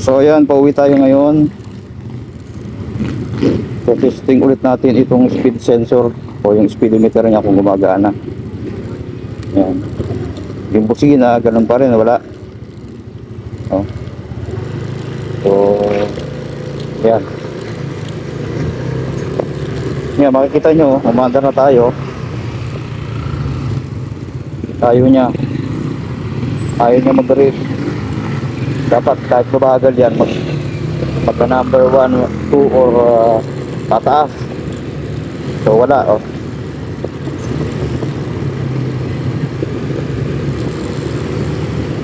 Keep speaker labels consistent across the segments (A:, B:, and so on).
A: So ayan, pauwi tayo ngayon. So testing ulit natin itong speed sensor o yung speedometer niya kung gumagana. Ayan. Yung busina, ganun pa rin, wala. Oh. So ayan. Ayan, makikita nyo, umanda na tayo. Ayaw niya mag-drift. Dapat kahit mabagal yan, magka number 1, 2 or pataas. So wala, oh.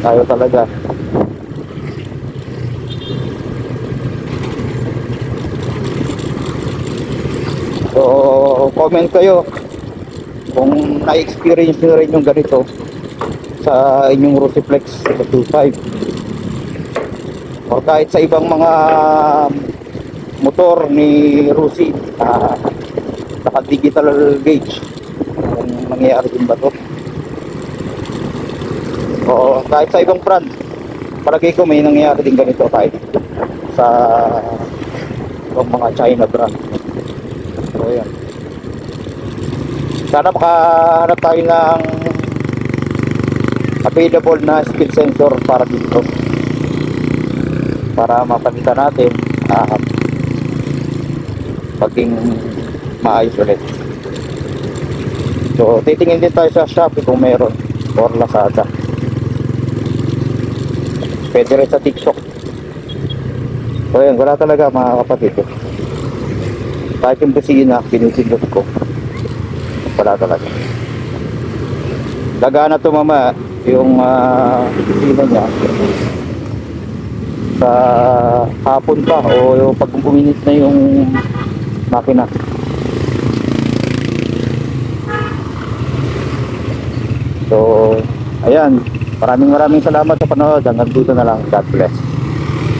A: Tayo talaga. So comment kayo kung na-experience nyo rin yung ganito sa inyong Rusiflex 25 o kahit sa ibang mga motor ni Rusi, naka digital gauge, kung nangyayari din ba to o kahit sa ibang brand. Palagay ko may nangyayari din ganito kahit sa ibang mga China brand. So yan, sana makahanap tayo ng available na speed sensor para dito, para mapalitan natin paging maayos ulit. So titingin din tayo sa Shopee kung meron or Lazada, pwede rin sa TikTok. So yun, wala talaga mga kapatid. Kahit yung busina pinipindot ko, wala talaga. Gagana to mama yung busina niya sa hapon pa o yung pag uminit na yung makina. So ayan, maraming salamat sa panood. Hanggang dito na lang. God bless.